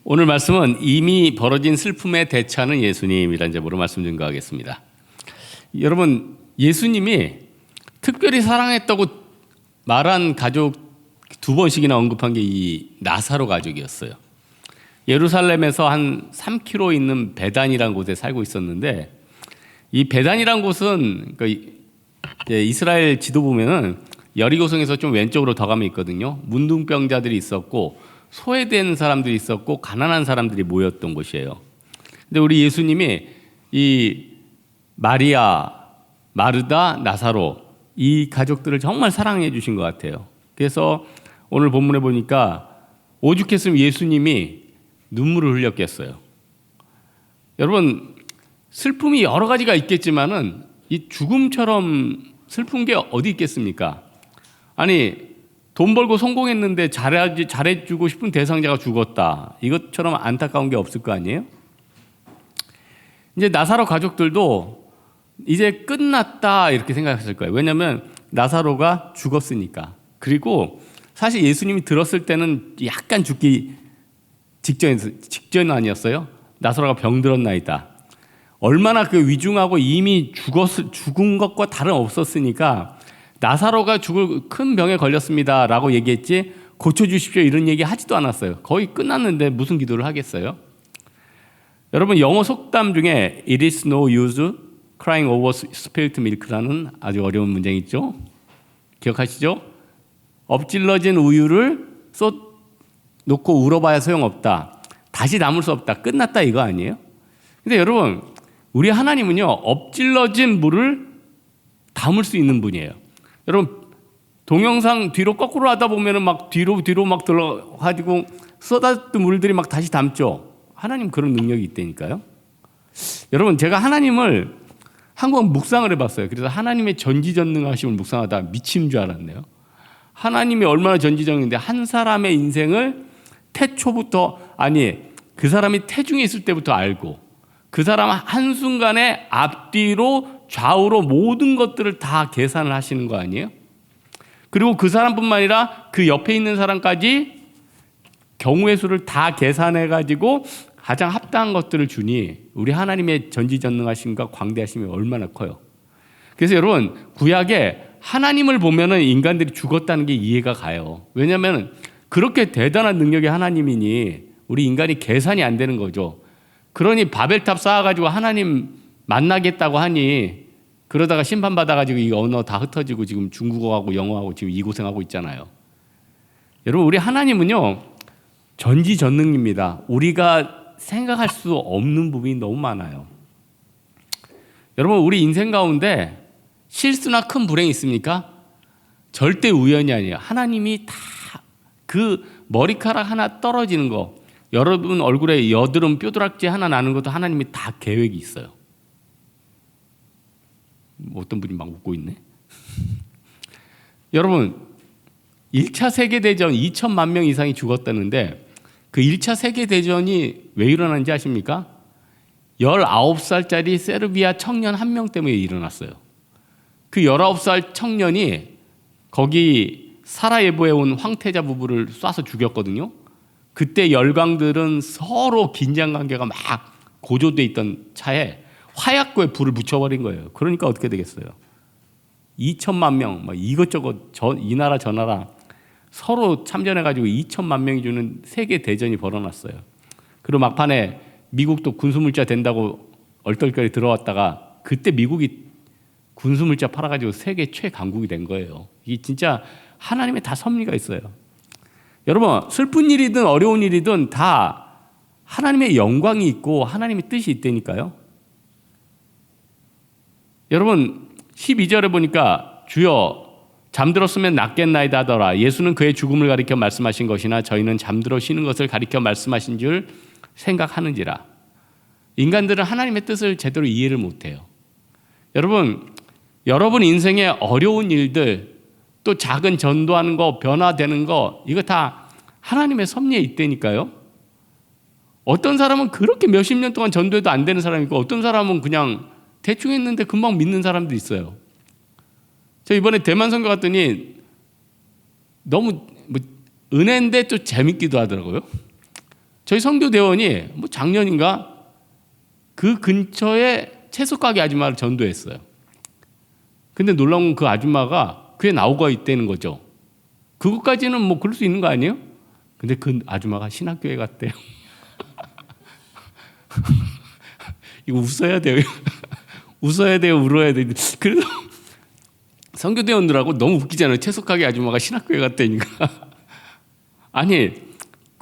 오늘 말씀은 이미 벌어진 슬픔에 대처하는 예수님이라는 제목으로 말씀 증거하겠습니다. 여러분, 예수님이 특별히 사랑했다고 말한 가족 두 번씩이나 언급한 게 이 나사로 가족이었어요. 예루살렘에서 한 3km 있는 베단이라는 곳에 살고 있었는데, 이 베단이라는 곳은 이스라엘 지도 보면은 여리고성에서 좀 왼쪽으로 더 가면 있거든요. 문둥병자들이 있었고 소외된 사람들이 있었고 가난한 사람들이 모였던 곳이에요. 근데 우리 예수님이 이 마리아, 마르다, 나사로 이 가족들을 정말 사랑해 주신 것 같아요. 그래서 오늘 본문에 보니까 오죽했으면 예수님이 눈물을 흘렸겠어요. 여러분, 슬픔이 여러 가지가 있겠지만은 이 죽음처럼 슬픈 게 어디 있겠습니까? 아니, 돈 벌고 성공했는데 잘해주고 싶은 대상자가 죽었다. 이것처럼 안타까운 게 없을 거 아니에요? 이제 나사로 가족들도 이제 끝났다 이렇게 생각했을 거예요. 왜냐하면 나사로가 죽었으니까. 그리고 사실 예수님이 들었을 때는 약간 죽기 직전 아니었어요? 나사로가 병들었나이다. 얼마나 그 위중하고 이미 죽은 것과 다름없었으니까 나사로가 죽을 큰 병에 걸렸습니다라고 얘기했지 고쳐주십시오 이런 얘기 하지도 않았어요. 거의 끝났는데 무슨 기도를 하겠어요? 여러분, 영어 속담 중에 It is no use crying over spilt milk라는 아주 어려운 문장이 있죠. 기억하시죠? 엎질러진 우유를 쏟놓고 울어봐야 소용없다. 다시 담을 수 없다. 끝났다 이거 아니에요? 근데 여러분, 우리 하나님은요, 엎질러진 물을 담을 수 있는 분이에요. 여러분, 동영상 뒤로 거꾸로 하다 보면은 막 뒤로 막 들어가지고 쏟았던 물들이 막 다시 담죠. 하나님 그런 능력이 있다니까요. 여러분, 제가 하나님을 한번 묵상을 해봤어요. 그래서 하나님의 전지전능하심을 묵상하다 미치는 줄 알았네요. 하나님이 얼마나 전지전능인데 한 사람의 인생을 태초부터, 아니 그 사람이 태중에 있을 때부터 알고 그 사람 한순간에 앞뒤로 좌우로 모든 것들을 다 계산을 하시는 거 아니에요? 그리고 그 사람뿐만 아니라 그 옆에 있는 사람까지 경우의 수를 다 계산해 가지고 가장 합당한 것들을 주니 우리 하나님의 전지전능하심과 광대하심이 얼마나 커요. 그래서 여러분, 구약에 하나님을 보면은 인간들이 죽었다는 게 이해가 가요. 왜냐하면 그렇게 대단한 능력의 하나님이니 우리 인간이 계산이 안 되는 거죠. 그러니 바벨탑 쌓아가지고 하나님 만나겠다고 하니 그러다가 심판받아가지고 이 언어 다 흩어지고 지금 중국어하고 영어하고 지금 이 고생하고 있잖아요. 여러분, 우리 하나님은요, 전지전능입니다. 우리가 생각할 수 없는 부분이 너무 많아요. 여러분, 우리 인생 가운데 실수나 큰 불행이 있습니까? 절대 우연이 아니에요. 하나님이 다 그 머리카락 하나 떨어지는 거, 여러분 얼굴에 여드름 뾰드락지 하나 나는 것도 하나님이 다 계획이 있어요. 어떤 분이 막 웃고 있네. 여러분, 1차 세계대전 2천만 명 이상이 죽었다는데 그 1차 세계대전이 왜 일어났는지 아십니까? 19살짜리 세르비아 청년 한 명 때문에 일어났어요. 그 19살 청년이 거기 사라예보에 온 황태자 부부를 쏴서 죽였거든요. 그때 열강들은 서로 긴장 관계가 막 고조돼 있던 차에 화약고에 불을 붙여버린 거예요. 그러니까 어떻게 되겠어요? 2천만 명, 막 이것저것 이 나라 저 나라 서로 참전해가지고 2천만 명이 주는 세계 대전이 벌어났어요. 그리고 막판에 미국도 군수물자 된다고 얼떨결에 들어왔다가 그때 미국이 군수물자 팔아가지고 세계 최강국이 된 거예요. 이게 진짜 하나님의 다 섭리가 있어요. 여러분, 슬픈 일이든 어려운 일이든 다 하나님의 영광이 있고 하나님의 뜻이 있다니까요. 여러분, 12절에 보니까 주여 잠들었으면 낫겠나이다 하더라. 예수는 그의 죽음을 가리켜 말씀하신 것이나 저희는 잠들어 쉬는 것을 가리켜 말씀하신 줄 생각하는지라. 인간들은 하나님의 뜻을 제대로 이해를 못해요. 여러분 인생의 어려운 일들, 또 작은 전도하는 거, 변화되는 거, 이거 다 하나님의 섭리에 있다니까요. 어떤 사람은 그렇게 몇십 년 동안 전도해도 안 되는 사람이 있고 어떤 사람은 그냥 대충 했는데 금방 믿는 사람도 있어요. 저 이번에 대만 선교 갔더니 너무 은혜인데 또 재밌기도 하더라고요. 저희 선교 대원이 뭐 작년인가 그 근처에 채소 가게 아줌마를 전도했어요. 근데 놀라운 건 그 아줌마가 그에 나오가 있다는 거죠. 그것까지는 뭐 그럴 수 있는 거 아니에요? 근데 그 아줌마가 신학교에 갔대요. 이거 웃어야 돼요. 웃어야 돼요, 울어야 돼요. 그래서 선교대원들하고 너무 웃기잖아요. 채소 가게 아줌마가 신학교에 갔다니까. 아니,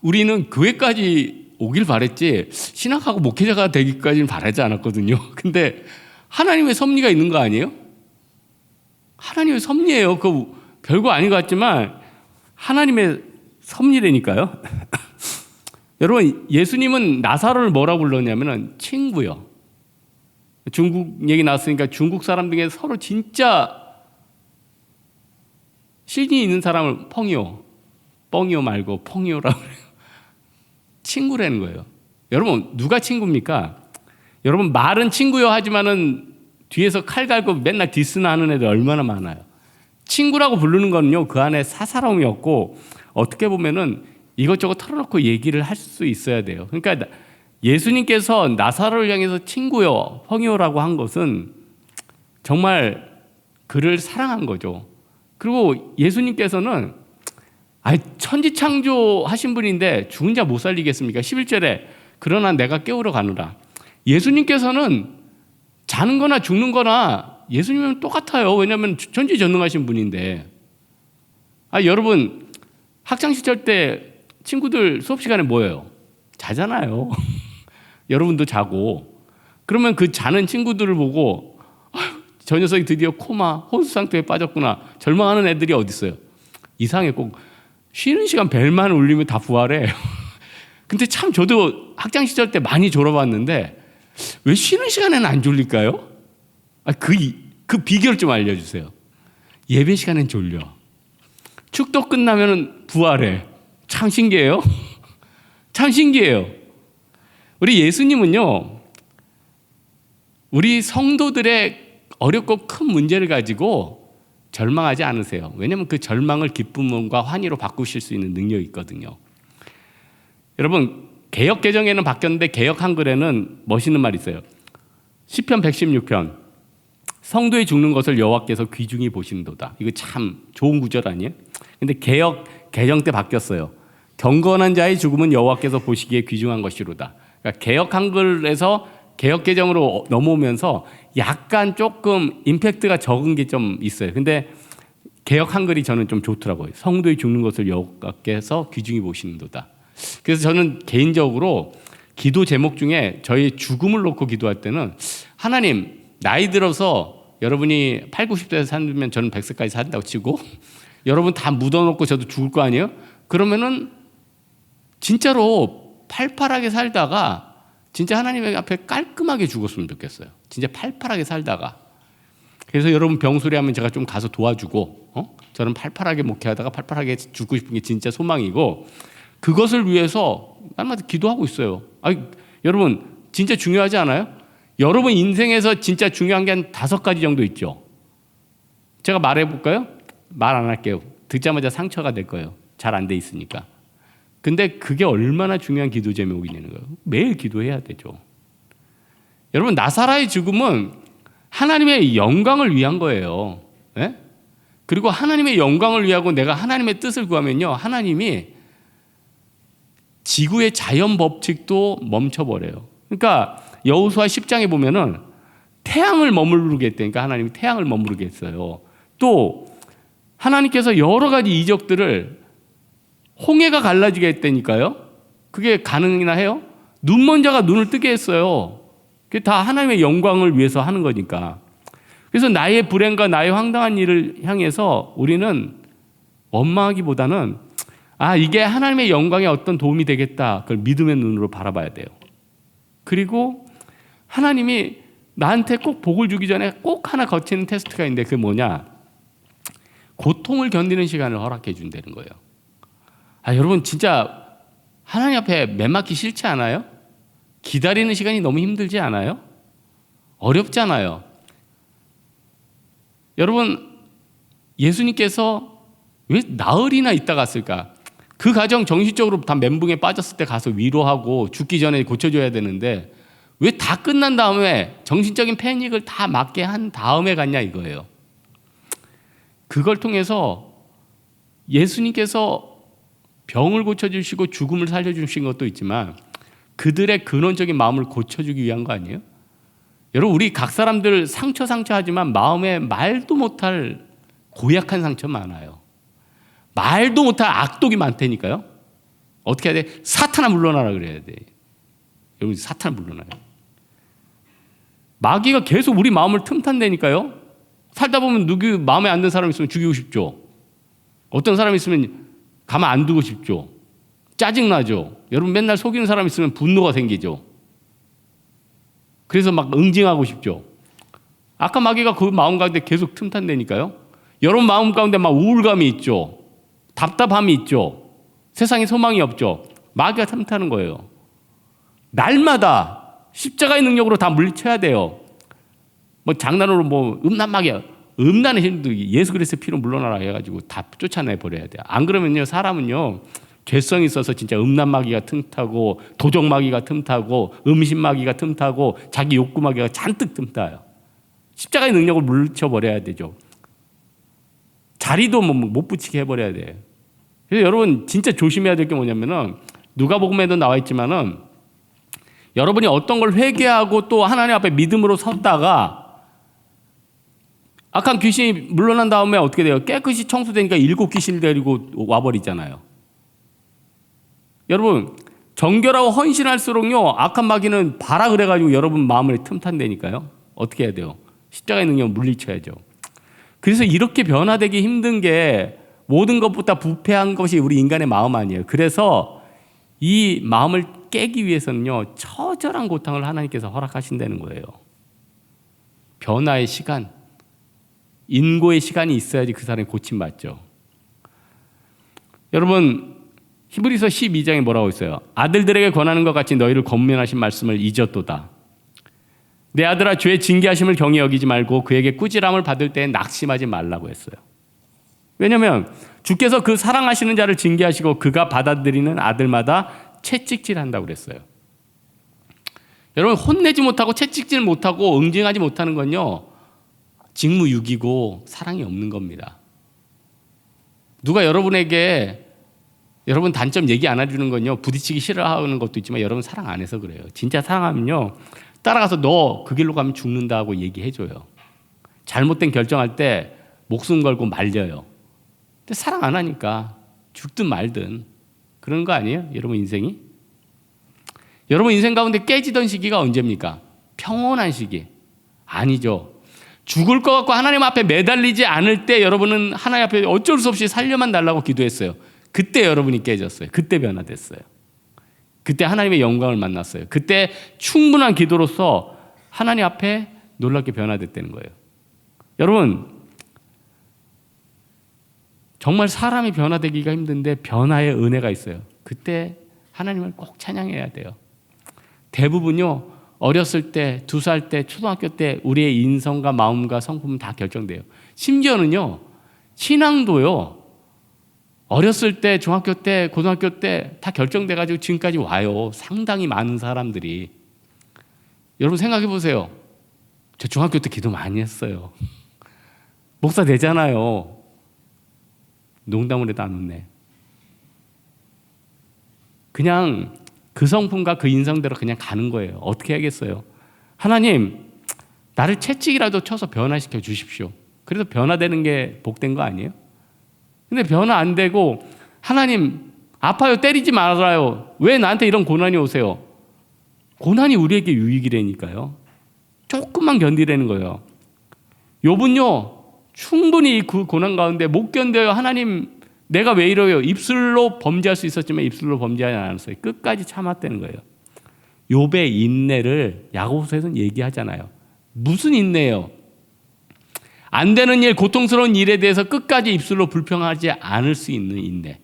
우리는 교회까지 오길 바랬지 신학하고 목회자가 되기까지는 바라지 않았거든요. 근데 하나님의 섭리가 있는 거 아니에요? 하나님의 섭리예요. 그 별거 아닌 것 같지만 하나님의 섭리라니까요. 여러분, 예수님은 나사로를 뭐라고 불렀냐면 친구요. 중국 얘기 나왔으니까 중국 사람 중에 서로 진짜 신이 있는 사람을 뻥이요 말고 펑이요라고 그래요. 친구라는 거예요. 여러분, 누가 친구입니까? 여러분, 말은 친구요 하지만은 뒤에서 칼 갈고 맨날 디스나 하는 애들 얼마나 많아요. 친구라고 부르는 거는요, 그 안에 사사로움이 없고 어떻게 보면은 이것저것 털어놓고 얘기를 할 수 있어야 돼요. 그러니까 예수님께서 나사로를 향해서 친구요, 펑이요라고 한 것은 정말 그를 사랑한 거죠. 그리고 예수님께서는 천지창조하신 분인데 죽은 자 못 살리겠습니까? 11절에 그러나 내가 깨우러 가노라. 예수님께서는 자는 거나 죽는 거나 예수님은 똑같아요. 왜냐하면 전지전능하신 분인데. 여러분, 학창시절 때 친구들 수업 시간에 뭐예요? 자잖아요. 여러분도 자고. 그러면 그 자는 친구들을 보고 저 녀석이 드디어 코마, 혼수 상태에 빠졌구나. 절망하는 애들이 어디 있어요? 이상해. 꼭 쉬는 시간 벨만 울리면 다 부활해. 근데 참 저도 학창시절 때 많이 졸아봤는데 왜 쉬는 시간에는 안 졸릴까요? 그 비결 좀 알려주세요. 예배 시간엔 졸려. 축도 끝나면 부활해. 참 신기해요. 참 신기해요. 우리 예수님은요, 우리 성도들의 어렵고 큰 문제를 가지고 절망하지 않으세요. 왜냐하면 그 절망을 기쁨과 환희로 바꾸실 수 있는 능력이 있거든요. 여러분, 개역 개정에는 바뀌었는데 개역 한글에는 멋있는 말이 있어요. 시편 116편 성도의 죽는 것을 여호와께서 귀중히 보신도다. 이거 참 좋은 구절 아니에요? 근데 개역 개정 때 바뀌었어요. 경건한 자의 죽음은 여호와께서 보시기에 귀중한 것이로다. 그러니까 개역 한글에서 개역 개정으로 넘어오면서 약간 조금 임팩트가 적은 게 좀 있어요. 근데 개역 한글이 저는 좀 좋더라고요. 성도의 죽는 것을 여호와께서 귀중히 보시는도다. 그래서 저는 개인적으로 기도 제목 중에 저희 죽음을 놓고 기도할 때는 하나님, 나이 들어서 여러분이 8, 90세에 살면 저는 100세까지 산다고 치고 여러분 다 묻어놓고 저도 죽을 거 아니에요? 그러면은 진짜로 팔팔하게 살다가 진짜 하나님 앞에 깔끔하게 죽었으면 좋겠어요. 진짜 팔팔하게 살다가. 그래서 여러분 병소리 하면 제가 좀 가서 도와주고 저는 팔팔하게 목회하다가 팔팔하게 죽고 싶은 게 진짜 소망이고 그것을 위해서 날마다 기도하고 있어요. 여러분 진짜 중요하지 않아요? 여러분 인생에서 진짜 중요한 게 한 5가지 정도 있죠. 제가 말해볼까요? 말 안 할게요. 듣자마자 상처가 될 거예요. 잘 안 돼 있으니까. 근데 그게 얼마나 중요한 기도 제목이냐는 거예요. 매일 기도해야 되죠. 여러분, 나사로의 죽음은 하나님의 영광을 위한 거예요. 네? 그리고 하나님의 영광을 위하고 내가 하나님의 뜻을 구하면요, 하나님이 지구의 자연 법칙도 멈춰버려요. 그러니까 여호수아 10장에 보면은 태양을 머무르게 했다니까 하나님이 태양을 머무르게 했어요. 또 하나님께서 여러 가지 이적들을 홍해가 갈라지게 했다니까요. 그게 가능이나 해요? 눈먼 자가 눈을 뜨게 했어요. 그게 다 하나님의 영광을 위해서 하는 거니까. 그래서 나의 불행과 나의 황당한 일을 향해서 우리는 원망하기보다는 이게 하나님의 영광에 어떤 도움이 되겠다. 그걸 믿음의 눈으로 바라봐야 돼요. 그리고 하나님이 나한테 꼭 복을 주기 전에 꼭 하나 거치는 테스트가 있는데 그게 뭐냐? 고통을 견디는 시간을 허락해 준다는 거예요. 여러분 진짜 하나님 앞에 매맞기 싫지 않아요? 기다리는 시간이 너무 힘들지 않아요? 어렵잖아요. 여러분 예수님께서 왜 나흘이나 있다 갔을까? 그 가정 정신적으로 다 멘붕에 빠졌을 때 가서 위로하고 죽기 전에 고쳐줘야 되는데 왜 다 끝난 다음에 정신적인 패닉을 다 맞게 한 다음에 갔냐 이거예요. 그걸 통해서 예수님께서 병을 고쳐주시고 죽음을 살려주신 것도 있지만 그들의 근원적인 마음을 고쳐주기 위한 거 아니에요? 여러분, 우리 각 사람들 상처 하지만 마음에 말도 못할 고약한 상처 많아요. 말도 못할 악독이 많다니까요. 어떻게 해야 돼? 사탄아 물러나라 그래야 돼. 여러분, 사탄아 물러나요. 마귀가 계속 우리 마음을 틈탄다니까요. 살다 보면 누구 마음에 안 드는 사람 있으면 죽이고 싶죠. 어떤 사람 있으면 가만 안 두고 싶죠. 짜증나죠. 여러분, 맨날 속이는 사람 있으면 분노가 생기죠. 그래서 막 응징하고 싶죠. 아까 마귀가 그 마음 가운데 계속 틈탄다니까요. 여러분 마음 가운데 막 우울감이 있죠. 답답함이 있죠. 세상에 소망이 없죠. 마귀가 틈타는 거예요. 날마다 십자가의 능력으로 다 물리쳐야 돼요. 뭐 장난으로 뭐 음란마귀야. 음란의 힘도 예수 그리스도의 피로 물러나라 해가지고 다 쫓아내 버려야 돼요. 안 그러면요, 사람은요 죄성이 있어서 진짜 음란마귀가 틈타고 도적마귀가 틈타고 음신마귀가 틈타고 자기 욕구마귀가 잔뜩 틈타요. 십자가의 능력을 물리쳐 버려야 되죠. 자리도 못 붙이게 해버려야 돼요. 그래서 여러분 진짜 조심해야 될 게 뭐냐면은 누가복음에도 나와 있지만은 여러분이 어떤 걸 회개하고 또 하나님 앞에 믿음으로 섰다가 악한 귀신이 물러난 다음에 어떻게 돼요? 깨끗이 청소되니까 7 귀신을 데리고 와버리잖아요. 여러분, 정결하고 헌신할수록요 악한 마귀는 봐라 그래가지고 여러분 마음을 틈탄다니까요. 어떻게 해야 돼요? 십자가의 능력을 물리쳐야죠. 그래서 이렇게 변화되기 힘든 게 모든 것보다 부패한 것이 우리 인간의 마음 아니에요. 그래서 이 마음을 깨기 위해서는요 처절한 고통을 하나님께서 허락하신다는 거예요. 변화의 시간, 인고의 시간이 있어야지 그 사람이 고침받죠. 여러분, 히브리서 12장에 뭐라고 있어요? 아들들에게 권하는 것 같이 너희를 권면하신 말씀을 잊었도다. 내 아들아, 주의 징계하심을 경히 여기지 말고 그에게 꾸지람을 받을 때에 낙심하지 말라고 했어요. 왜냐하면 주께서 그 사랑하시는 자를 징계하시고 그가 받아들이는 아들마다 채찍질한다고 그랬어요. 여러분, 혼내지 못하고 채찍질 못하고 응징하지 못하는 건요 직무유기고 사랑이 없는 겁니다. 누가 여러분에게 여러분 단점 얘기 안 해주는 건요 부딪히기 싫어하는 것도 있지만 여러분 사랑 안 해서 그래요. 진짜 사랑하면요 따라가서 너 그 길로 가면 죽는다고 얘기해줘요. 잘못된 결정할 때 목숨 걸고 말려요. 근데 사랑 안 하니까 죽든 말든 그런 거 아니에요? 여러분 인생이? 여러분 인생 가운데 깨지던 시기가 언제입니까? 평온한 시기? 아니죠. 죽을 것 같고 하나님 앞에 매달리지 않을 때 여러분은 하나님 앞에 어쩔 수 없이 살려만 달라고 기도했어요. 그때 여러분이 깨졌어요. 그때 변화됐어요. 그때 하나님의 영광을 만났어요. 그때 충분한 기도로서 하나님 앞에 놀랍게 변화됐다는 거예요. 여러분, 정말 사람이 변화되기가 힘든데 변화의 은혜가 있어요. 그때 하나님을 꼭 찬양해야 돼요. 대부분요 어렸을 때, 2살 때, 초등학교 때 우리의 인성과 마음과 성품은 다 결정돼요. 심지어는요 신앙도요 어렸을 때, 중학교 때, 고등학교 때 다 결정돼가지고 지금까지 와요. 상당히 많은 사람들이. 여러분 생각해 보세요. 저 중학교 때 기도 많이 했어요. 목사 되잖아요. 농담을 해도 안 웃네. 그냥 그 성품과 그 인성대로 그냥 가는 거예요. 어떻게 하겠어요? 하나님, 나를 채찍이라도 쳐서 변화시켜 주십시오. 그래서 변화되는 게 복된 거 아니에요? 근데 변화 안 되고 하나님 아파요, 때리지 말아요. 왜 나한테 이런 고난이 오세요? 고난이 우리에게 유익이라니까요. 조금만 견디라는 거예요. 욥은요 충분히 그 고난 가운데 못 견뎌요. 하나님 내가 왜 이래요? 입술로 범죄할 수 있었지만 입술로 범죄하지 않았어요. 끝까지 참았다는 거예요. 욥의 인내를 야고보서에서는 얘기하잖아요. 무슨 인내예요? 안 되는 일, 고통스러운 일에 대해서 끝까지 입술로 불평하지 않을 수 있는 인내.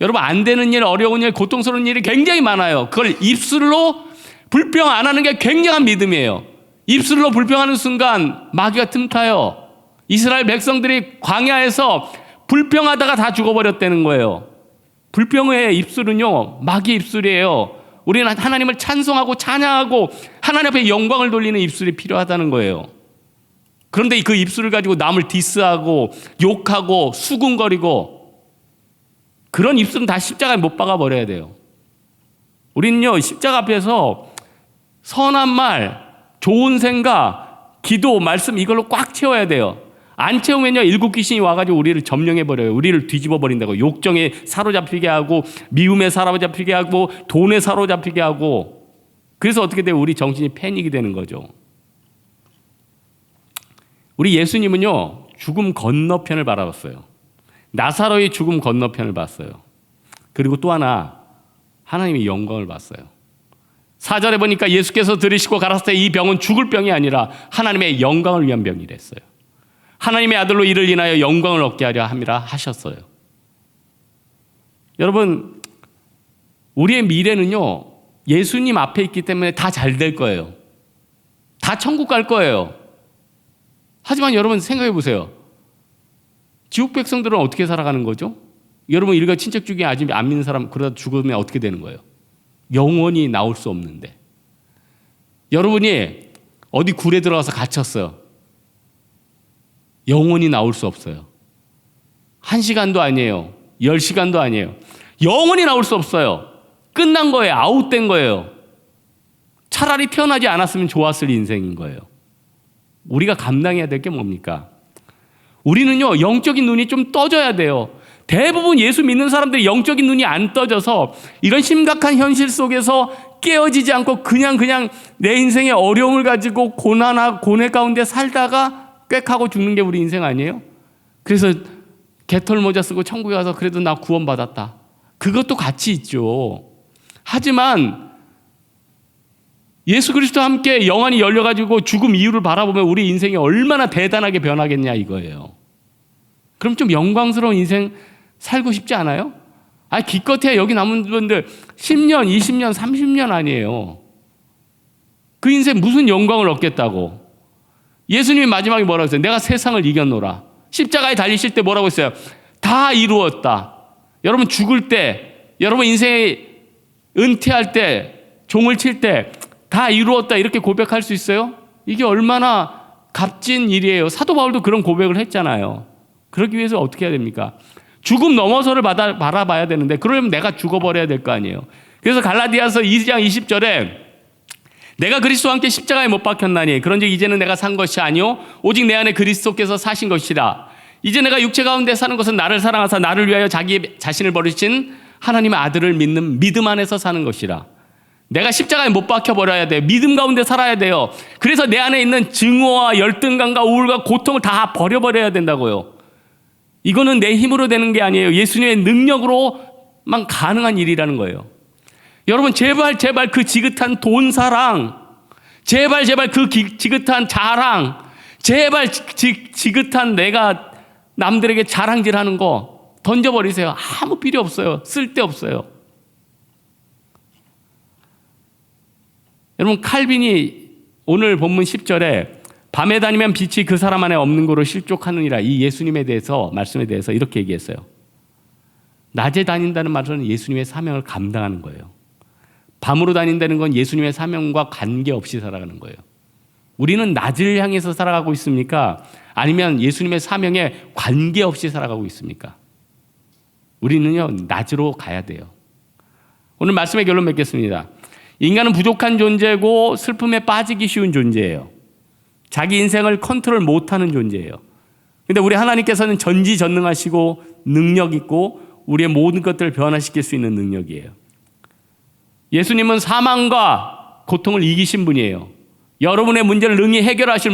여러분, 안 되는 일, 어려운 일, 고통스러운 일이 굉장히 많아요. 그걸 입술로 불평 안 하는 게 굉장한 믿음이에요. 입술로 불평하는 순간 마귀가 틈타요. 이스라엘 백성들이 광야에서 불평하다가 다 죽어버렸다는 거예요. 불병의 입술은요, 마귀의 입술이에요. 우리는 하나님을 찬송하고 찬양하고 하나님 앞에 영광을 돌리는 입술이 필요하다는 거예요. 그런데 그 입술을 가지고 남을 디스하고 욕하고 수군거리고 그런 입술은 다 십자가에 못 박아 버려야 돼요. 우리는요, 십자가 앞에서 선한 말, 좋은 생각, 기도, 말씀 이걸로 꽉 채워야 돼요. 안 채우면요, 일곱 귀신이 와가지고 우리를 점령해 버려요. 우리를 뒤집어 버린다고. 욕정에 사로잡히게 하고, 미움에 사로잡히게 하고, 돈에 사로잡히게 하고. 그래서 어떻게 돼요? 우리 정신이 패닉이 되는 거죠. 우리 예수님은요, 죽음 건너편을 바라봤어요. 나사로의 죽음 건너편을 봤어요. 그리고 또 하나, 하나님의 영광을 봤어요. 4절에 보니까 예수께서 들으시고 가라사대 이 병은 죽을 병이 아니라 하나님의 영광을 위한 병이랬어요. 하나님의 아들로 이를 인하여 영광을 얻게 하려 함이라 하셨어요. 여러분, 우리의 미래는요, 예수님 앞에 있기 때문에 다 잘 될 거예요. 다 천국 갈 거예요. 하지만 여러분 생각해 보세요. 지옥 백성들은 어떻게 살아가는 거죠? 여러분 일가 친척 중에 아직 안 믿는 사람 그러다 죽으면 어떻게 되는 거예요? 영원히 나올 수 없는데. 여러분이 어디 굴에 들어가서 갇혔어요. 영원히 나올 수 없어요. 1시간도 아니에요. 10시간도 아니에요. 영원히 나올 수 없어요. 끝난 거예요. 아웃된 거예요. 차라리 태어나지 않았으면 좋았을 인생인 거예요. 우리가 감당해야 될 게 뭡니까? 우리는요, 영적인 눈이 좀 떠져야 돼요. 대부분 예수 믿는 사람들이 영적인 눈이 안 떠져서 이런 심각한 현실 속에서 깨어지지 않고 그냥 내 인생의 어려움을 가지고 고뇌 가운데 살다가 꽥하고 죽는 게 우리 인생 아니에요? 그래서 개털 모자 쓰고 천국에 가서 그래도 나 구원받았다. 그것도 가치 있죠. 하지만 예수 그리스도와 함께 영안이 열려가지고 죽음 이유를 바라보면 우리 인생이 얼마나 대단하게 변하겠냐 이거예요. 그럼 좀 영광스러운 인생 살고 싶지 않아요? 기껏해야 여기 남은 분들 10년, 20년, 30년 아니에요. 그 인생 무슨 영광을 얻겠다고. 예수님이 마지막에 뭐라고 했어요? 내가 세상을 이겼노라. 십자가에 달리실 때 뭐라고 했어요? 다 이루었다. 여러분 죽을 때, 여러분 인생에 은퇴할 때, 종을 칠 때 다 이루었다 이렇게 고백할 수 있어요? 이게 얼마나 값진 일이에요. 사도 바울도 그런 고백을 했잖아요. 그러기 위해서 어떻게 해야 됩니까? 죽음 넘어서를 바라봐야 되는데 그러려면 내가 죽어버려야 될 거 아니에요. 그래서 갈라디아서 2장 20절에 내가 그리스도와 함께 십자가에 못 박혔나니 그런즉 이제는 내가 산 것이 아니요 오직 내 안에 그리스도께서 사신 것이라. 이제 내가 육체 가운데 사는 것은 나를 사랑하사 나를 위하여 자기 자신을 버리신 하나님의 아들을 믿는 믿음 안에서 사는 것이라. 내가 십자가에 못 박혀버려야 돼요. 믿음 가운데 살아야 돼요. 그래서 내 안에 있는 증오와 열등감과 우울과 고통을 다 버려버려야 된다고요. 이거는 내 힘으로 되는 게 아니에요. 예수님의 능력으로만 가능한 일이라는 거예요. 여러분 제발 그 지긋한 돈 사랑, 제발 그 지긋한 자랑, 제발 지긋한 내가 남들에게 자랑질하는 거 던져버리세요. 아무 필요 없어요. 쓸데없어요. 여러분 칼빈이 오늘 본문 10절에 밤에 다니면 빛이 그 사람 안에 없는 거로 실족하느니라 이 예수님에 대해서 말씀에 대해서 이렇게 얘기했어요. 낮에 다닌다는 말은 예수님의 사명을 감당하는 거예요. 밤으로 다닌다는 건 예수님의 사명과 관계없이 살아가는 거예요. 우리는 낮을 향해서 살아가고 있습니까? 아니면 예수님의 사명에 관계없이 살아가고 있습니까? 우리는요 낮으로 가야 돼요. 오늘 말씀의 결론 맺겠습니다. 인간은 부족한 존재고 슬픔에 빠지기 쉬운 존재예요. 자기 인생을 컨트롤 못하는 존재예요. 그런데 우리 하나님께서는 전지전능하시고 능력 있고 우리의 모든 것들을 변화시킬 수 있는 능력이에요. 예수님은 사망과 고통을 이기신 분이에요. 여러분의 문제를 능히 해결하실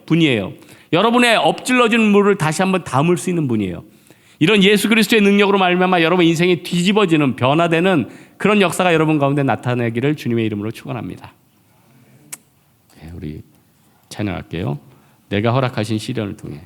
분이에요. 여러분의 엎질러진 물을 다시 한번 담을 수 있는 분이에요. 이런 예수 그리스도의 능력으로 말미암아 여러분 인생이 뒤집어지는 변화되는 그런 역사가 여러분 가운데 나타나기를 주님의 이름으로 축원합니다. 네, 우리 찬양할게요. 내가 허락하신 시련을 통해.